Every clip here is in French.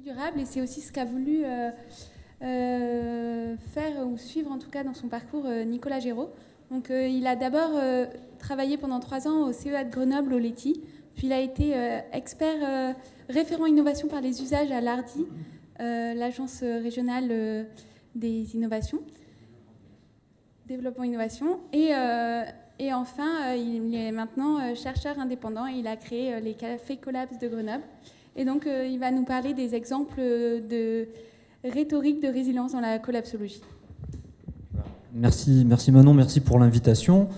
durable, et c'est aussi ce qu'a voulu faire ou suivre en tout cas dans son parcours Nicolas Géraud. Donc il a d'abord travaillé pendant 3 ans au CEA de Grenoble au Leti, puis il a été expert référent innovation par les usages à l'ARDI, l'agence régionale des innovations, développement innovation, et enfin il est maintenant chercheur indépendant et il a créé les cafés Collabs de Grenoble. Et donc, il va nous parler des exemples de rhétorique de résilience dans la collapsologie. Merci Manon, merci pour l'invitation.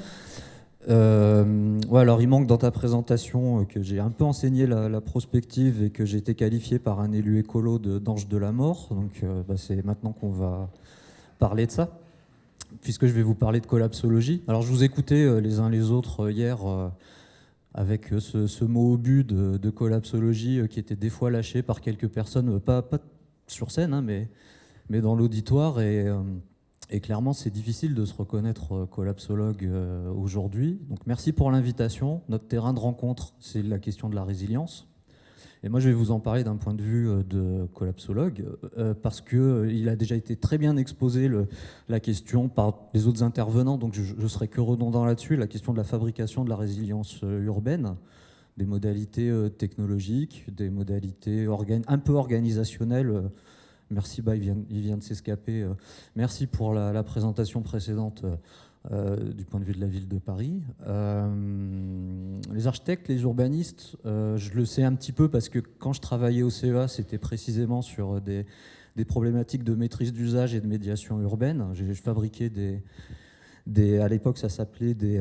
Alors il manque dans ta présentation que j'ai un peu enseigné la prospective et que j'ai été qualifié par un élu écolo d'ange de la mort. Donc c'est maintenant qu'on va parler de ça, puisque je vais vous parler de collapsologie. Alors je vous écoutais les uns les autres hier avec ce mot obus de collapsologie qui était des fois lâché par quelques personnes, pas sur scène, hein, mais dans l'auditoire. Et clairement, c'est difficile de se reconnaître collapsologue aujourd'hui. Donc merci pour l'invitation. Notre terrain de rencontre, c'est la question de la résilience. Et moi, je vais vous en parler d'un point de vue de collapsologue, parce qu'il a déjà été très bien exposé la question par les autres intervenants, donc je ne serai que redondant là-dessus, la question de la fabrication de la résilience urbaine, des modalités technologiques, des modalités un peu organisationnelles. Merci, il vient de s'escaper. Merci pour la présentation précédente du point de vue de la ville de Paris. Les architectes, les urbanistes, je le sais un petit peu parce que quand je travaillais au CEA, c'était précisément sur des problématiques de maîtrise d'usage et de médiation urbaine. Je fabriquais à l'époque, ça s'appelait des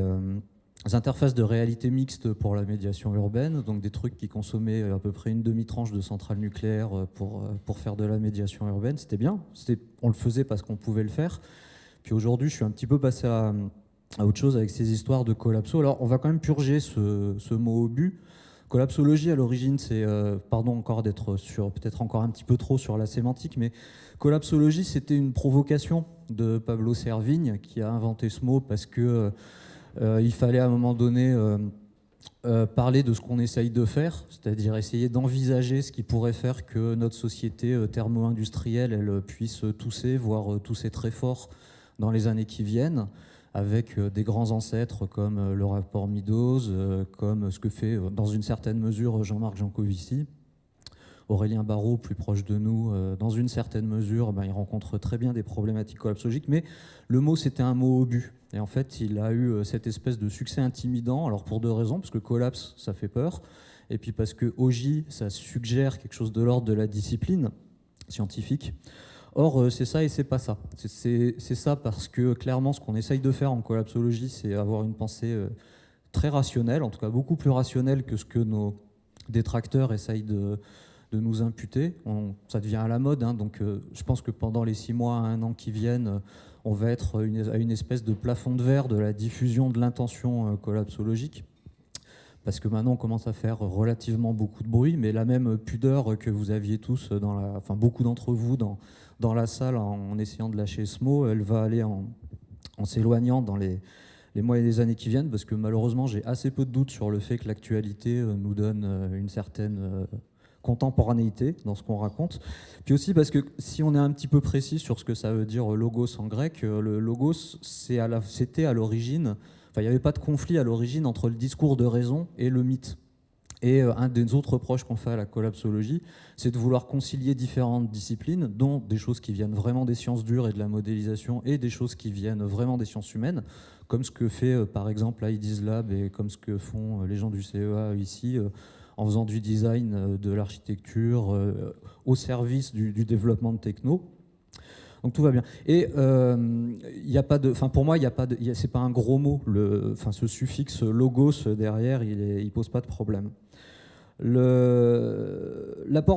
interfaces de réalité mixte pour la médiation urbaine, donc des trucs qui consommaient à peu près une demi-tranche de centrale nucléaire pour faire de la médiation urbaine. C'était bien, on le faisait parce qu'on pouvait le faire. Puis aujourd'hui, je suis un petit peu passé à autre chose avec ces histoires de collapso. Alors, on va quand même purger ce mot obus. Collapsologie, à l'origine, c'est, pardon encore d'être peut-être encore un petit peu trop sur la sémantique, mais collapsologie, c'était une provocation de Pablo Servigne qui a inventé ce mot parce que il fallait à un moment donné parler de ce qu'on essaye de faire, c'est-à-dire essayer d'envisager ce qui pourrait faire que notre société thermo-industrielle elle puisse tousser, voire tousser très fort dans les années qui viennent, avec des grands ancêtres comme le rapport Meadows, comme ce que fait dans une certaine mesure Jean-Marc Jancovici. Aurélien Barraud, plus proche de nous, dans une certaine mesure, il rencontre très bien des problématiques collapsologiques, mais le mot, c'était un mot obus. Et en fait, il a eu cette espèce de succès intimidant, alors pour deux raisons, parce que collapse, ça fait peur, et puis parce que OJ, ça suggère quelque chose de l'ordre de la discipline scientifique. Or, c'est ça et c'est pas ça. C'est ça parce que, clairement, ce qu'on essaye de faire en collapsologie, c'est avoir une pensée très rationnelle, en tout cas beaucoup plus rationnelle que ce que nos détracteurs essayent de nous imputer. Ça devient à la mode, hein, donc je pense que pendant les 6 mois à 1 an qui viennent, on va être à une espèce de plafond de verre de la diffusion de l'intention collapsologique, parce que maintenant on commence à faire relativement beaucoup de bruit, mais la même pudeur que vous aviez tous, beaucoup d'entre vous dans la salle en essayant de lâcher ce mot, elle va aller en s'éloignant dans les mois et les années qui viennent, parce que malheureusement j'ai assez peu de doutes sur le fait que l'actualité nous donne une certaine contemporanéité dans ce qu'on raconte. Puis aussi parce que si on est un petit peu précis sur ce que ça veut dire logos en grec, le logos c'était à l'origine, il n'y avait pas de conflit à l'origine entre le discours de raison et le mythe. Et un des autres reproches qu'on fait à la collapsologie, c'est de vouloir concilier différentes disciplines, dont des choses qui viennent vraiment des sciences dures et de la modélisation, et des choses qui viennent vraiment des sciences humaines, comme ce que fait par exemple IDES Lab et comme ce que font les gens du CEA ici, en faisant du design, de l'architecture, au service du développement de techno. Donc tout va bien. Et y a pas de, pour moi, c'est pas un gros mot. Ce suffixe logos derrière, il pose pas de problème. L'apport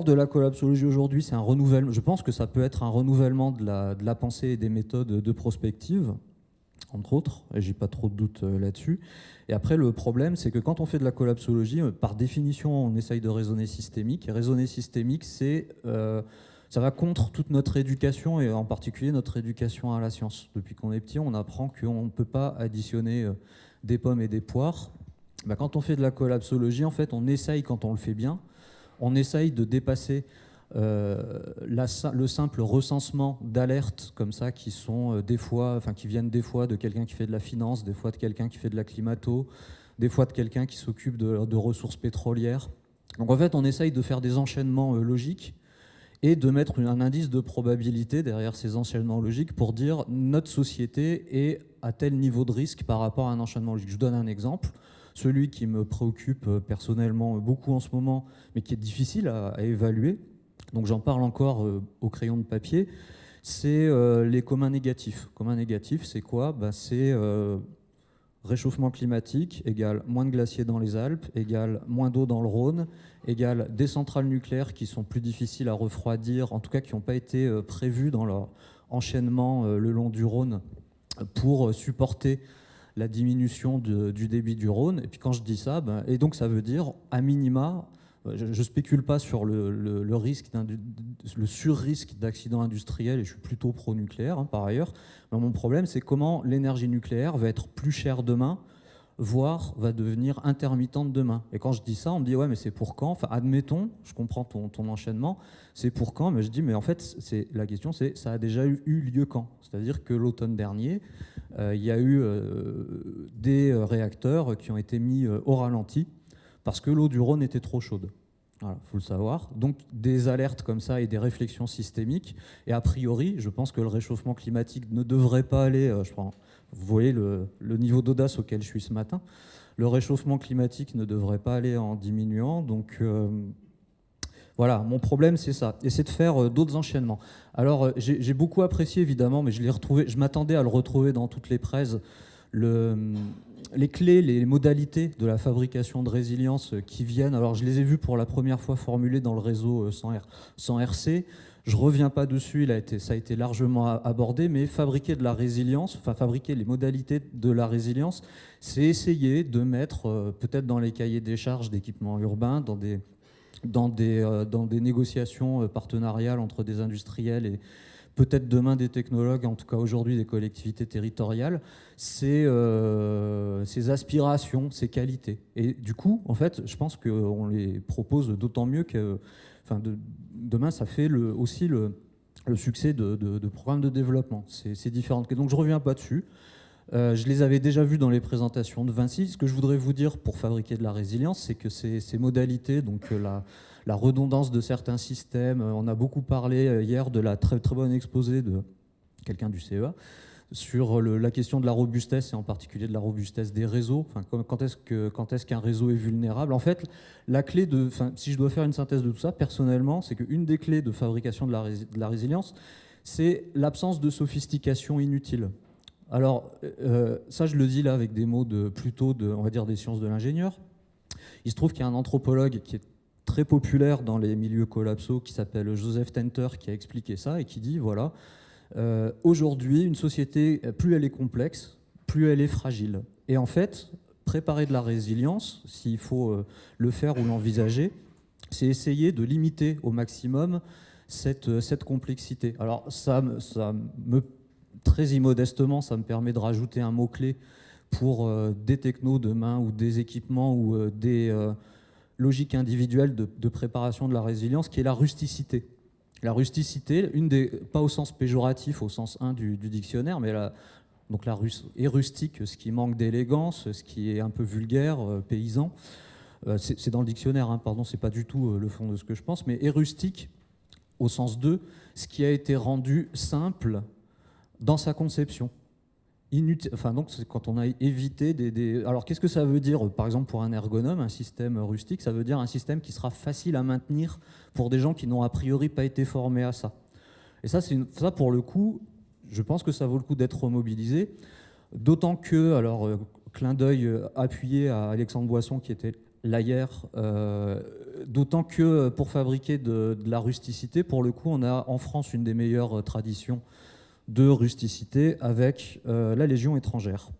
de la collapsologie aujourd'hui, c'est un renouvellement. Je pense que ça peut être un renouvellement de la pensée et des méthodes de prospective, entre autres, et j'ai pas trop de doutes là-dessus. Et après, le problème, c'est que quand on fait de la collapsologie, par définition, on essaye de raisonner systémique. Et raisonner systémique, ça va contre toute notre éducation, et en particulier notre éducation à la science. Depuis qu'on est petit, on apprend qu'on ne peut pas additionner des pommes et des poires. Quand on fait de la collapsologie, en fait, on essaye, quand on le fait bien, on essaye de dépasser le simple recensement d'alertes comme ça qui sont qui viennent des fois de quelqu'un qui fait de la finance, des fois de quelqu'un qui fait de la climato, des fois de quelqu'un qui s'occupe de ressources pétrolières. Donc en fait, on essaye de faire des enchaînements logiques et de mettre un indice de probabilité derrière ces enchaînements logiques pour dire notre société est à tel niveau de risque par rapport à un enchaînement logique. Je vous donne un exemple, celui qui me préoccupe personnellement beaucoup en ce moment, mais qui est difficile à évaluer, donc j'en parle encore au crayon de papier, c'est les communs négatifs. Communs négatifs, c'est quoi ? C'est réchauffement climatique égale moins de glaciers dans les Alpes, égale moins d'eau dans le Rhône, égale des centrales nucléaires qui sont plus difficiles à refroidir, en tout cas qui n'ont pas été prévues dans leur enchaînement le long du Rhône pour supporter la diminution du débit du Rhône. Et puis quand je dis ça, et donc ça veut dire, à minima, je ne spécule pas sur le risque, le sur-risque d'accident industriel, et je suis plutôt pro-nucléaire par ailleurs. Mais mon problème, c'est comment l'énergie nucléaire va être plus chère demain, voire va devenir intermittente demain. Et quand je dis ça, on me dit ouais, mais c'est pour quand ? Enfin, admettons, je comprends ton enchaînement, c'est pour quand ? Mais je dis mais en fait, la question c'est ça a déjà eu lieu quand ? C'est-à-dire que l'automne dernier, il y a eu des réacteurs qui ont été mis au ralenti parce que l'eau du Rhône était trop chaude. Voilà, faut le savoir. Donc des alertes comme ça et des réflexions systémiques. Et a priori, je pense que le réchauffement climatique ne devrait pas aller. Vous voyez le niveau d'audace auquel je suis ce matin. Le réchauffement climatique ne devrait pas aller en diminuant. Donc voilà, mon problème c'est ça. Et c'est de faire d'autres enchaînements. Alors j'ai beaucoup apprécié évidemment, mais je l'ai retrouvé. Je m'attendais à le retrouver dans toutes les presses. Les clés, les modalités de la fabrication de résilience qui viennent, alors je les ai vues pour la première fois formulées dans le réseau sans RC, je ne reviens pas dessus, ça a été largement abordé, mais fabriquer de la résilience, enfin fabriquer les modalités de la résilience, c'est essayer de mettre peut-être dans les cahiers des charges d'équipements urbains, dans des négociations partenariales entre des industriels et peut-être demain des technologues, en tout cas aujourd'hui des collectivités territoriales, ces aspirations, ces qualités. Et du coup, en fait, je pense qu'on les propose d'autant mieux que demain, ça fait aussi le succès de programmes de développement. C'est différent. Donc je ne reviens pas dessus. Je les avais déjà vus dans les présentations de Vinci. Ce que je voudrais vous dire pour fabriquer de la résilience, c'est que ces modalités, donc la redondance de certains systèmes, on a beaucoup parlé hier de la très, très bonne exposé de quelqu'un du CEA sur la question de la robustesse et en particulier de la robustesse des réseaux. Enfin, quand est-ce qu'un réseau est vulnérable ? En fait, la clé si je dois faire une synthèse de tout ça, personnellement, c'est qu'une des clés de fabrication de la résilience, c'est l'absence de sophistication inutile. Alors, ça, je le dis là avec des mots on va dire, des sciences de l'ingénieur. Il se trouve qu'il y a un anthropologue qui est très populaire dans les milieux collapsaux qui s'appelle Joseph Tenter qui a expliqué ça et qui dit, voilà, aujourd'hui, une société, plus elle est complexe, plus elle est fragile. Et en fait, préparer de la résilience, s'il faut le faire ou l'envisager, c'est essayer de limiter au maximum cette complexité. Alors, très immodestement, ça me permet de rajouter un mot-clé pour des technos demain ou des équipements ou des logiques individuelles de préparation de la résilience, qui est la rusticité. La rusticité, pas au sens péjoratif, au sens 1 du dictionnaire, mais donc la est rustique, ce qui manque d'élégance, ce qui est un peu vulgaire, paysan. C'est dans le dictionnaire, pardon, c'est pas du tout le fond de ce que je pense, mais est rustique, au sens 2, ce qui a été rendu simple dans sa conception. Donc c'est quand on a évité Alors qu'est-ce que ça veut dire, par exemple, pour un ergonome, un système rustique ? Ça veut dire un système qui sera facile à maintenir pour des gens qui n'ont a priori pas été formés à ça. Et ça, pour le coup, je pense que ça vaut le coup d'être remobilisé. D'autant que, alors, clin d'œil appuyé à Alexandre Boisson qui était là hier, d'autant que pour fabriquer de la rusticité, pour le coup, on a en France une des meilleures traditions de rusticité avec la Légion étrangère,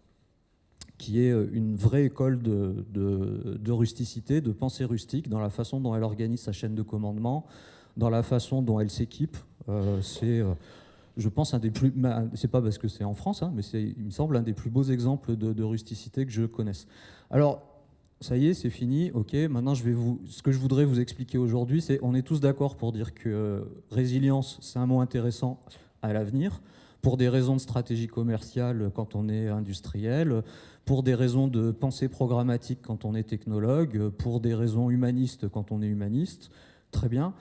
qui est une vraie école de rusticité, de pensée rustique, dans la façon dont elle organise sa chaîne de commandement, dans la façon dont elle s'équipe. Je pense, un des plus... C'est pas parce que c'est en France, mais c'est, il me semble, un des plus beaux exemples de rusticité que je connaisse. Alors, ça y est, c'est fini, ok, maintenant ce que je voudrais vous expliquer aujourd'hui, c'est on est tous d'accord pour dire que résilience, c'est un mot intéressant à l'avenir, pour des raisons de stratégie commerciale quand on est industriel, pour des raisons de pensée programmatique quand on est technologue, pour des raisons humanistes quand on est humaniste, très bien.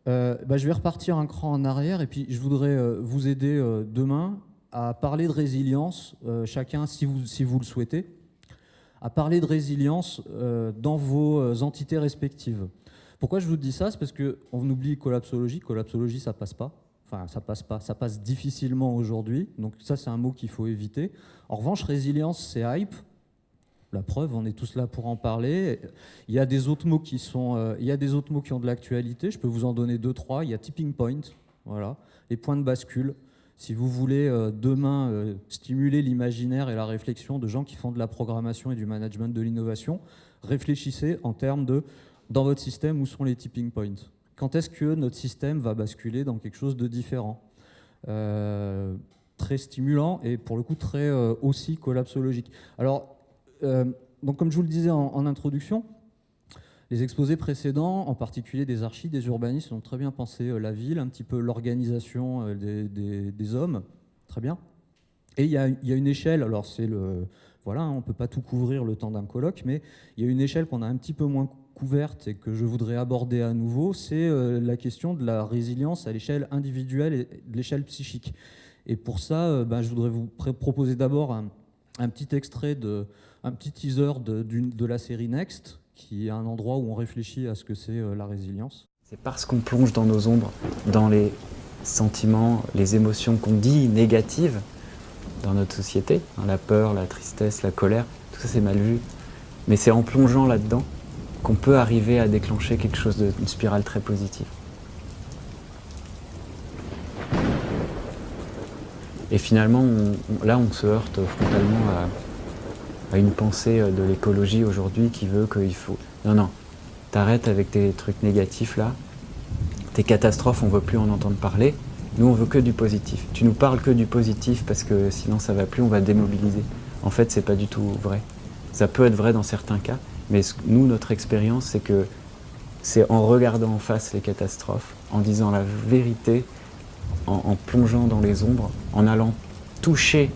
Je vais repartir un cran en arrière et puis je voudrais vous aider demain à parler de résilience, chacun si vous le souhaitez, à parler de résilience dans vos entités respectives. Pourquoi je vous dis ça? C'est parce qu'on oublie collapsologie. Collapsologie, ça passe pas. Enfin, ça passe pas. Ça passe difficilement aujourd'hui. Donc ça, c'est un mot qu'il faut éviter. En revanche, résilience, c'est hype. La preuve, on est tous là pour en parler. Il y a des autres mots qui sont, il y a des autres mots qui ont de l'actualité. Je peux vous en donner 2-3. Il y a tipping point, voilà, les points de bascule. Si vous voulez demain stimuler l'imaginaire et la réflexion de gens qui font de la programmation et du management de l'innovation, réfléchissez en termes de, dans votre système, où sont les tipping points? Quand est-ce que notre système va basculer dans quelque chose de différent? Très stimulant et pour le coup très aussi collapsologique. Alors, donc comme je vous le disais en introduction, les exposés précédents, en particulier des archis, des urbanistes, ont très bien pensé la ville, un petit peu l'organisation des hommes, très bien. Et il y a une échelle, alors c'est le... Voilà, on ne peut pas tout couvrir le temps d'un colloque, mais il y a une échelle qu'on a un petit peu moins couverte et que je voudrais aborder à nouveau, c'est la question de la résilience à l'échelle individuelle et de l'échelle psychique. Et pour ça, je voudrais vous proposer d'abord un petit extrait, un petit teaser de la série Next, qui est un endroit où on réfléchit à ce que c'est la résilience. C'est parce qu'on plonge dans nos ombres, dans les sentiments, les émotions qu'on dit négatives dans notre société, hein, la peur, la tristesse, la colère, tout ça c'est mal vu. Mais c'est en plongeant là-dedans qu'on peut arriver à déclencher quelque chose d'une spirale très positive. Et finalement, là on se heurte frontalement à une pensée de l'écologie aujourd'hui qui veut qu'il faut... Non, t'arrêtes avec tes trucs négatifs là, tes catastrophes, on ne veut plus en entendre parler. Nous, on veut que du positif. Tu nous parles que du positif parce que sinon ça va plus, on va démobiliser. En fait, c'est pas du tout vrai. Ça peut être vrai dans certains cas, mais nous, notre expérience, c'est que c'est en regardant en face les catastrophes, en disant la vérité, en plongeant dans les ombres, en allant toucher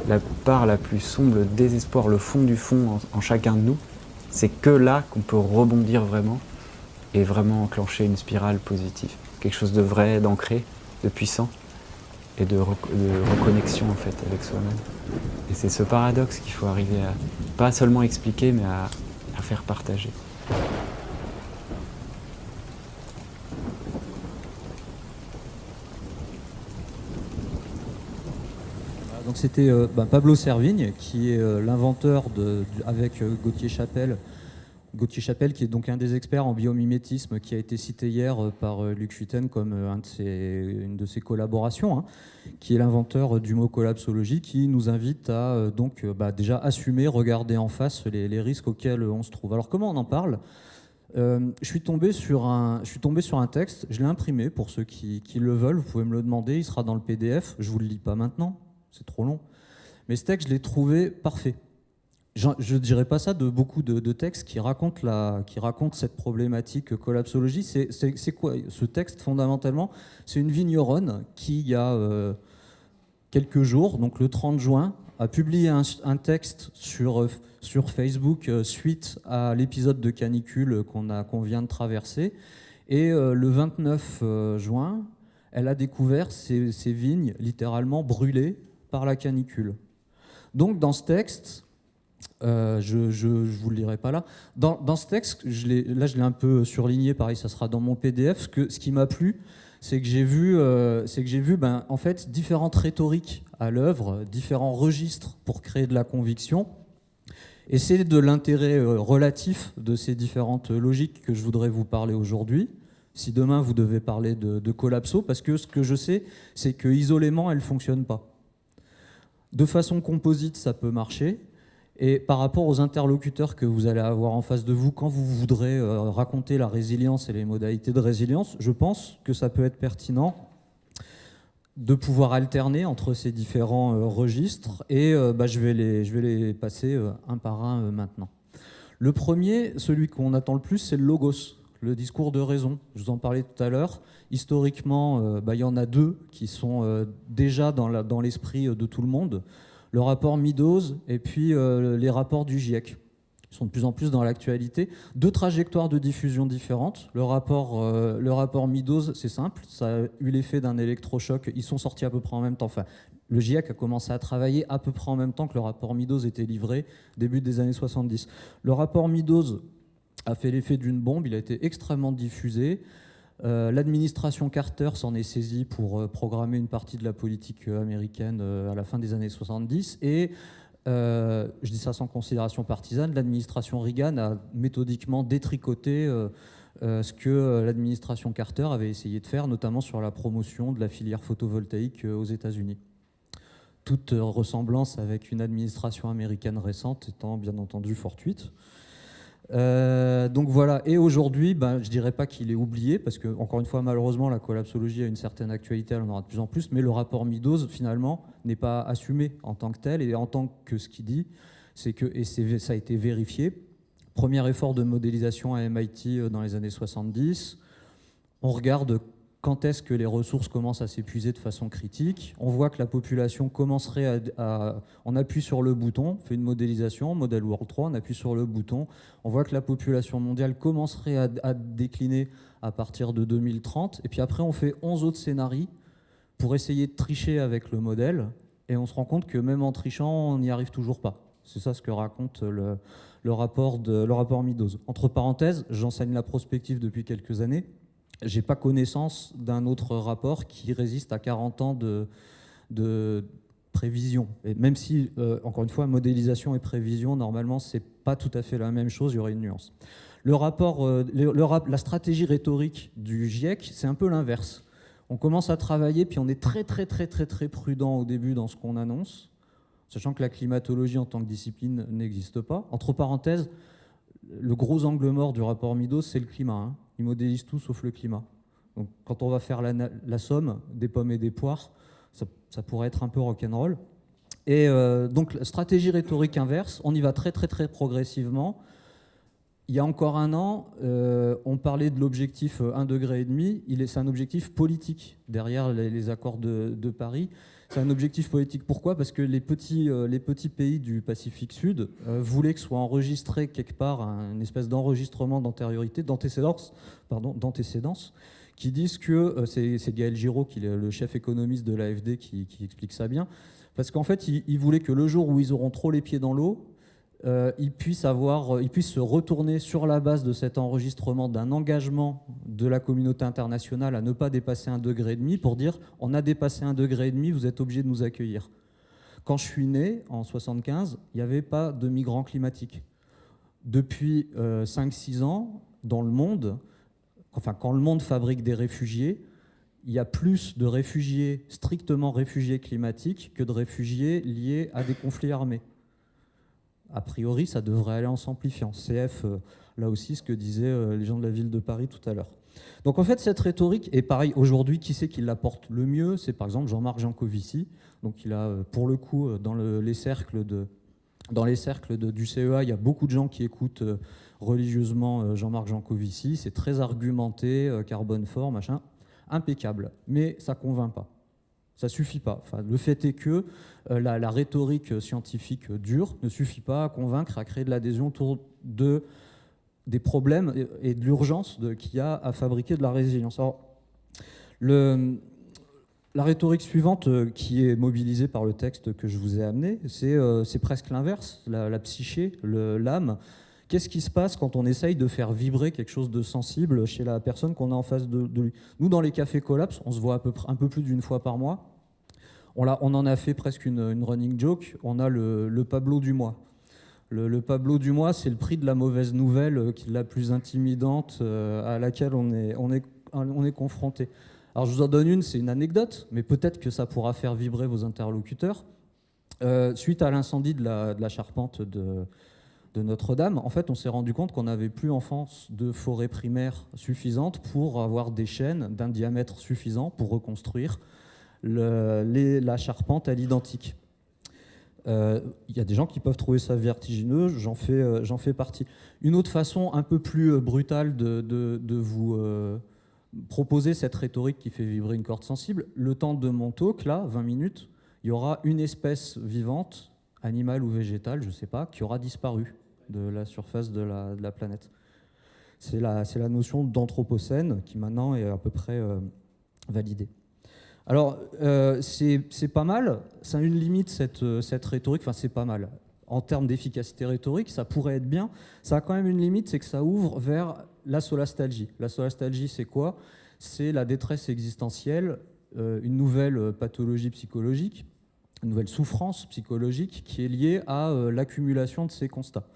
la part la plus sombre, le désespoir, le fond du fond en chacun de nous, c'est que là qu'on peut rebondir vraiment et vraiment enclencher une spirale positive. Quelque chose de vrai, d'ancré, de puissant et de reconnexion en fait avec soi-même. Et c'est ce paradoxe qu'il faut arriver à, pas seulement expliquer, mais à faire partager. Donc c'était Pablo Servigne qui est l'inventeur avec Gauthier Chapelle, qui est donc un des experts en biomimétisme, qui a été cité hier par Luc Schuiten comme une de ses collaborations, hein, qui est l'inventeur du mot collapsologie, qui nous invite à déjà assumer, regarder en face les risques auxquels on se trouve. Alors comment on en parle? Je suis tombé sur un texte, je l'ai imprimé pour ceux qui le veulent, vous pouvez me le demander, il sera dans le PDF, je ne vous le lis pas maintenant, c'est trop long, mais ce texte, je l'ai trouvé parfait. Je ne dirais pas ça de beaucoup de textes qui racontent cette problématique collapsologie. C'est quoi ce texte fondamentalement? C'est une vigneronne qui, il y a quelques jours, donc le 30 juin, a publié un texte sur Facebook suite à l'épisode de canicule qu'on vient de traverser. Et le 29 juin, elle a découvert ses vignes littéralement brûlées par la canicule. Donc dans ce texte, je ne vous le lirai pas là, dans ce texte, je l'ai un peu surligné, pareil ça sera dans mon PDF, ce qui m'a plu, c'est que j'ai vu, en fait différentes rhétoriques à l'œuvre, différents registres pour créer de la conviction. Et c'est de l'intérêt relatif de ces différentes logiques que je voudrais vous parler aujourd'hui. Si demain vous devez parler de collapso, parce que ce que je sais, c'est que isolément, elle ne fonctionne pas. De façon composite, ça peut marcher. Et par rapport aux interlocuteurs que vous allez avoir en face de vous, quand vous voudrez raconter la résilience et les modalités de résilience, je pense que ça peut être pertinent de pouvoir alterner entre ces différents registres. Et je vais les passer un par un maintenant. Le premier, celui qu'on attend le plus, c'est le logos, le discours de raison. Je vous en parlais tout à l'heure. Historiquement, il y en a deux qui sont déjà dans l'esprit de tout le monde. Le rapport Meadows et puis les rapports du GIEC. Ils sont de plus en plus dans l'actualité. Deux trajectoires de diffusion différentes. Le rapport Meadows, c'est simple, ça a eu l'effet d'un électrochoc. Ils sont sortis à peu près en même temps. Enfin, le GIEC a commencé à travailler à peu près en même temps que le rapport Meadows était livré, début des années 70. Le rapport Meadows a fait l'effet d'une bombe, il a été extrêmement diffusé. L'administration Carter s'en est saisie pour programmer une partie de la politique américaine à la fin des années 70. Et je dis ça sans considération partisane, l'administration Reagan a méthodiquement détricoté ce que l'administration Carter avait essayé de faire, notamment sur la promotion de la filière photovoltaïque aux États-Unis. Toute ressemblance avec une administration américaine récente étant bien entendu fortuite. Donc voilà, et aujourd'hui, je ne dirais pas qu'il est oublié, parce que, encore une fois, malheureusement, la collapsologie a une certaine actualité, elle en aura de plus en plus, mais le rapport Meadows, finalement, n'est pas assumé en tant que tel, et en tant que ce qu'il dit, c'est que, et ça a été vérifié, premier effort de modélisation à MIT dans les années 70, on regarde quand est-ce que les ressources commencent à s'épuiser de façon critique. On voit que la population commencerait on appuie sur le bouton, on fait une modélisation, modèle World 3, on appuie sur le bouton, on voit que la population mondiale commencerait à décliner à partir de 2030, et puis après on fait 11 autres scénarios pour essayer de tricher avec le modèle, et on se rend compte que même en trichant, on n'y arrive toujours pas. C'est ça ce que raconte le rapport Meadows. Entre parenthèses, j'enseigne la prospective depuis quelques années. Je n'ai pas connaissance d'un autre rapport qui résiste à 40 ans de prévision. Et même si, encore une fois, modélisation et prévision, normalement, ce n'est pas tout à fait la même chose, il y aurait une nuance. La stratégie rhétorique du GIEC, c'est un peu l'inverse. On commence à travailler, puis on est très, très, très, très, très prudent au début dans ce qu'on annonce, sachant que la climatologie en tant que discipline n'existe pas. Entre parenthèses, le gros angle mort du rapport Meadows, c'est le climat. Hein. Ils modélisent tout sauf le climat. Donc, quand on va faire la somme des pommes et des poires, ça pourrait être un peu rock'n'roll. Et donc, stratégie rhétorique inverse, on y va très, très, très progressivement. Il y a encore un an, on parlait de l'objectif 1,5 degré. C'est un objectif politique derrière les accords de Paris. C'est un objectif politique. Pourquoi ? Parce que les petits pays du Pacifique Sud voulaient que soit enregistré quelque part une espèce d'enregistrement d'antériorité, d'antécédence, qui disent que, c'est Gaël Giraud, qui est le chef économiste de l'AFD, qui explique ça bien, parce qu'en fait, ils voulaient que le jour où ils auront trop les pieds dans l'eau, ils puissent se retourner sur la base de cet enregistrement d'un engagement de la communauté internationale à ne pas dépasser 1,5 degré pour dire on a dépassé 1,5 degré, vous êtes obligés de nous accueillir. Quand je suis né, en 1975, il n'y avait pas de migrants climatiques. Depuis 5-6 ans, dans le monde, quand le monde fabrique des réfugiés, il y a plus de réfugiés, strictement réfugiés climatiques, que de réfugiés liés à des conflits armés. A priori, ça devrait aller en s'amplifiant. CF, là aussi, ce que disaient les gens de la ville de Paris tout à l'heure. Donc en fait, cette rhétorique, et pareil, aujourd'hui, qui c'est qui la porte le mieux ? C'est par exemple Jean-Marc Jancovici. Donc il a, pour le coup, dans les cercles du CEA, il y a beaucoup de gens qui écoutent religieusement Jean-Marc Jancovici. C'est très argumenté, carbone fort, machin, impeccable. Mais ça ne convainc pas. Ça ne suffit pas. Enfin, le fait est que la rhétorique scientifique dure ne suffit pas à convaincre, à créer de l'adhésion autour des problèmes et de l'urgence qu'il y a à fabriquer de la résilience. Alors, la rhétorique suivante qui est mobilisée par le texte que je vous ai amené, c'est presque l'inverse, la psyché, l'âme. Qu'est-ce qui se passe quand on essaye de faire vibrer quelque chose de sensible chez la personne qu'on a en face de lui ? Nous, dans les cafés collapse, on se voit un peu plus d'une fois par mois. On en a fait presque une running joke. On a le Pablo du mois. Le Pablo du mois, c'est le prix de la mauvaise nouvelle la plus intimidante à laquelle on est confronté. Alors je vous en donne une, c'est une anecdote, mais peut-être que ça pourra faire vibrer vos interlocuteurs. Suite à l'incendie de la charpente de Notre-Dame, en fait, on s'est rendu compte qu'on n'avait plus en France de forêt primaire suffisante pour avoir des chaînes d'un diamètre suffisant pour reconstruire la charpente à l'identique. Il y a des gens qui peuvent trouver ça vertigineux, j'en fais partie. Une autre façon un peu plus brutale de vous proposer cette rhétorique qui fait vibrer une corde sensible, le temps de mon talk, là, 20 minutes, il y aura une espèce vivante, animale ou végétale, je ne sais pas, qui aura disparu de la surface de la planète. C'est la notion d'anthropocène qui maintenant est à peu près validée. Alors, c'est pas mal, ça a une limite cette rhétorique, enfin c'est pas mal. En termes d'efficacité rhétorique, ça pourrait être bien, ça a quand même une limite, c'est que ça ouvre vers la solastalgie. La solastalgie, c'est quoi? C'est la détresse existentielle, une nouvelle pathologie psychologique, une nouvelle souffrance psychologique qui est liée à l'accumulation de ces constats.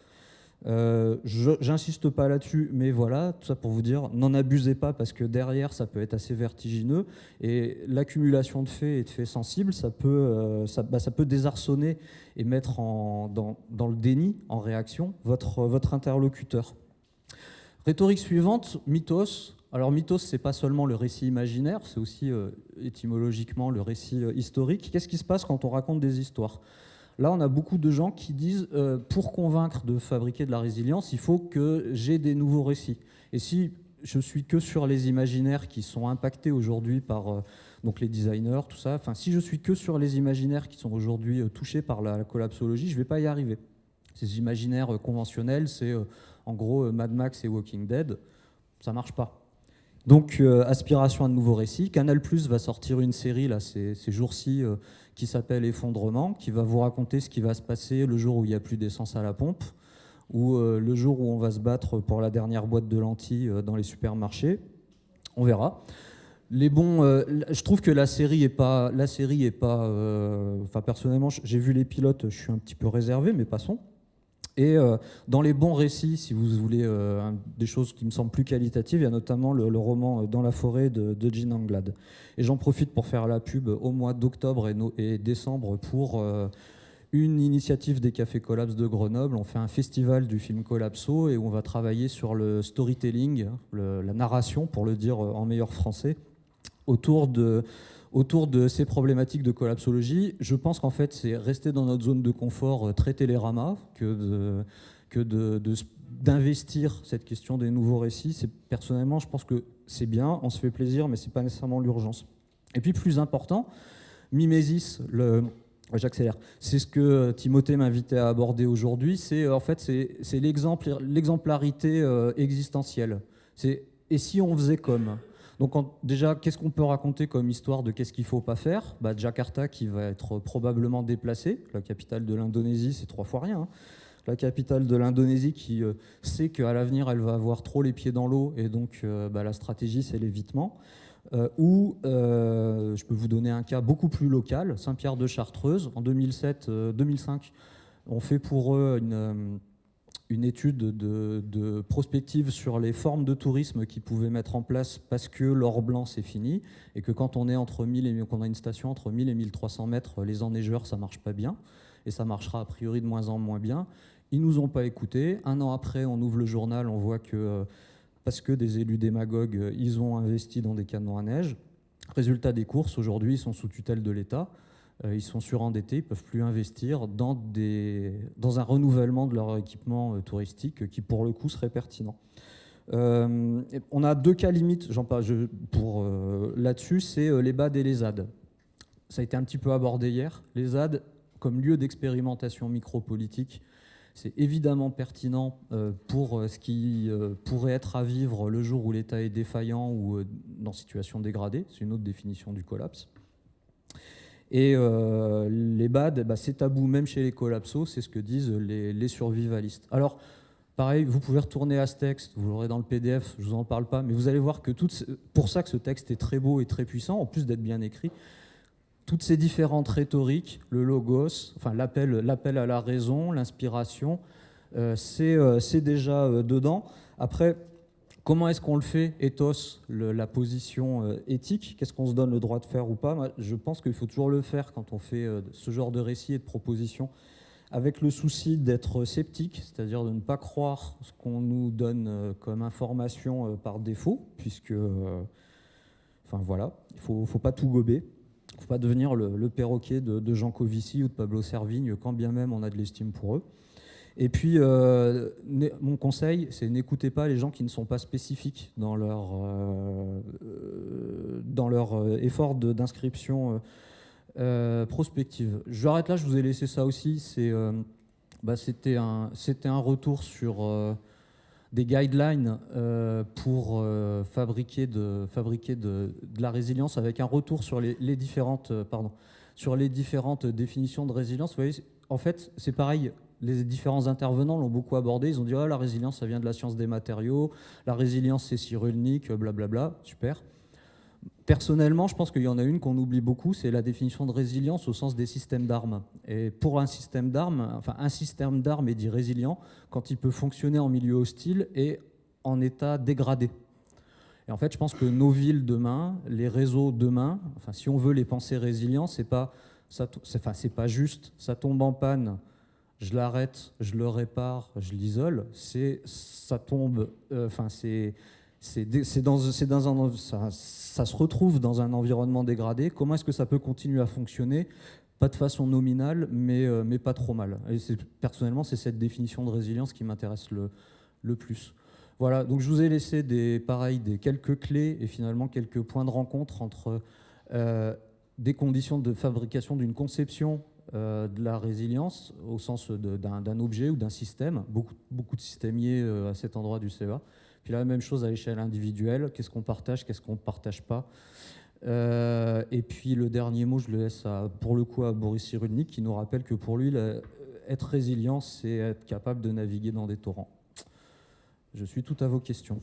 J'insiste pas là-dessus, mais voilà, tout ça pour vous dire, n'en abusez pas parce que derrière, ça peut être assez vertigineux et l'accumulation de faits et de faits sensibles, ça peut désarçonner et mettre dans le déni, en réaction, votre interlocuteur. Rhétorique suivante, mythos. Alors mythos, c'est pas seulement le récit imaginaire, c'est aussi étymologiquement le récit historique. Qu'est-ce qui se passe quand on raconte des histoires ? Là, on a beaucoup de gens qui disent pour convaincre de fabriquer de la résilience, il faut que j'ai des nouveaux récits. Et si je suis que sur les imaginaires qui sont impactés aujourd'hui par donc les designers, tout ça, enfin, si je suis que sur les imaginaires qui sont aujourd'hui touchés par la collapsologie, je ne vais pas y arriver. Ces imaginaires conventionnels, c'est en gros Mad Max et Walking Dead, ça ne marche pas. Donc, aspiration à de nouveaux récits. Canal+ va sortir une série là, ces jours-ci qui s'appelle Effondrement, qui va vous raconter ce qui va se passer le jour où il n'y a plus d'essence à la pompe, ou le jour où on va se battre pour la dernière boîte de lentilles dans les supermarchés. On verra. Je trouve que la série est pas. Enfin, personnellement, j'ai vu les pilotes, je suis un petit peu réservé, mais passons. Et dans les bons récits, si vous voulez des choses qui me semblent plus qualitatives, il y a notamment le roman Dans la forêt de Jean Anglade. Et j'en profite pour faire la pub au mois d'octobre et décembre pour une initiative des Cafés Collapse de Grenoble. On fait un festival du film Collapso et on va travailler sur le storytelling, la narration, pour le dire en meilleur français, autour de ces problématiques de collapsologie. Je pense qu'en fait, c'est rester dans notre zone de confort très Télérama d'investir cette question des nouveaux récits. Personnellement, je pense que c'est bien, on se fait plaisir, mais ce n'est pas nécessairement l'urgence. Et puis, plus important, mimésis, j'accélère. C'est ce que Timothée m'invitait à aborder aujourd'hui. C'est l'exemplarité existentielle. Et si on faisait comme ? Donc déjà, qu'est-ce qu'on peut raconter comme histoire de qu'est-ce qu'il ne faut pas faire ? Jakarta qui va être probablement déplacée, la capitale de l'Indonésie, c'est 3 fois rien. Hein. La capitale de l'Indonésie qui sait qu'à l'avenir, elle va avoir trop les pieds dans l'eau et donc la stratégie, c'est l'évitement. Je peux vous donner un cas beaucoup plus local, Saint-Pierre-de-Chartreuse, en 2005, on fait pour eux une étude de prospective sur les formes de tourisme qu'ils pouvaient mettre en place parce que l'or blanc c'est fini et que quand on est qu'on a une station entre 1000 et 1300 mètres, les enneigeurs ça marche pas bien et ça marchera a priori de moins en moins bien. Ils nous ont pas écoutés. 1 an après, on ouvre le journal, on voit que parce que des élus démagogues, ils ont investi dans des canons à neige. Résultat des courses, aujourd'hui, ils sont sous tutelle de l'État. Ils sont surendettés, ils ne peuvent plus investir dans un renouvellement de leur équipement touristique qui, pour le coup, serait pertinent. On a 2 cas limites là-dessus, c'est les BAD et les ZAD. Ça a été un petit peu abordé hier. Les ZAD, comme lieu d'expérimentation micropolitique, c'est évidemment pertinent pour ce qui pourrait être à vivre le jour où l'État est défaillant ou dans situation dégradée. C'est une autre définition du collapse. Et les BAD, c'est tabou même chez les collapsos, c'est ce que disent les survivalistes. Alors, pareil, vous pouvez retourner à ce texte, vous l'aurez dans le PDF, je ne vous en parle pas, mais vous allez voir que pour ça que ce texte est très beau et très puissant, en plus d'être bien écrit, toutes ces différentes rhétoriques, le logos, enfin l'appel à la raison, l'inspiration, c'est déjà dedans. Après, comment est-ce qu'on le fait, ethos, la position éthique? Qu'est-ce qu'on se donne le droit de faire ou pas? Moi, je pense qu'il faut toujours le faire quand on fait ce genre de récit et de proposition, avec le souci d'être sceptique, c'est-à-dire de ne pas croire ce qu'on nous donne comme information par défaut, puisque, enfin voilà, il ne faut pas tout gober. Il faut pas devenir le perroquet de Jean Covici ou de Pablo Servigne, quand bien même on a de l'estime pour eux. Et puis, mon conseil, c'est n'écoutez pas les gens qui ne sont pas spécifiques dans leur effort d'inscription prospective. Je m'arrête là, je vous ai laissé ça aussi. C'était un retour sur des guidelines pour fabriquer de la résilience, avec un retour sur les différentes définitions de résilience. Vous voyez, en fait, c'est pareil. Les différents intervenants l'ont beaucoup abordé. Ils ont dit la résilience, ça vient de la science des matériaux. La résilience, c'est Cyrulnik, blablabla. Super. Personnellement, je pense qu'il y en a une qu'on oublie beaucoup, c'est la définition de résilience au sens des systèmes d'armes. Et pour un système d'armes est dit résilient quand il peut fonctionner en milieu hostile et en état dégradé. Et en fait, je pense que nos villes demain, les réseaux demain, si on veut les penser résilients, c'est pas juste ça tombe en panne, je l'arrête, je le répare, je l'isole. Ça tombe, ça se retrouve dans un environnement dégradé. Comment est-ce que ça peut continuer à fonctionner? Pas de façon nominale, mais pas trop mal. Et personnellement, c'est cette définition de résilience qui m'intéresse le plus. Voilà, donc je vous ai laissé des quelques clés et finalement quelques points de rencontre entre des conditions de fabrication d'une conception de la résilience au sens d'un objet ou d'un système, beaucoup de systémiers à cet endroit du CEA. Puis la même chose à l'échelle individuelle, qu'est-ce qu'on partage, qu'est-ce qu'on ne partage pas. Et puis le dernier mot, je le laisse pour le coup à Boris Cyrulnik, qui nous rappelle que pour lui, être résilient, c'est être capable de naviguer dans des torrents. Je suis tout à vos questions.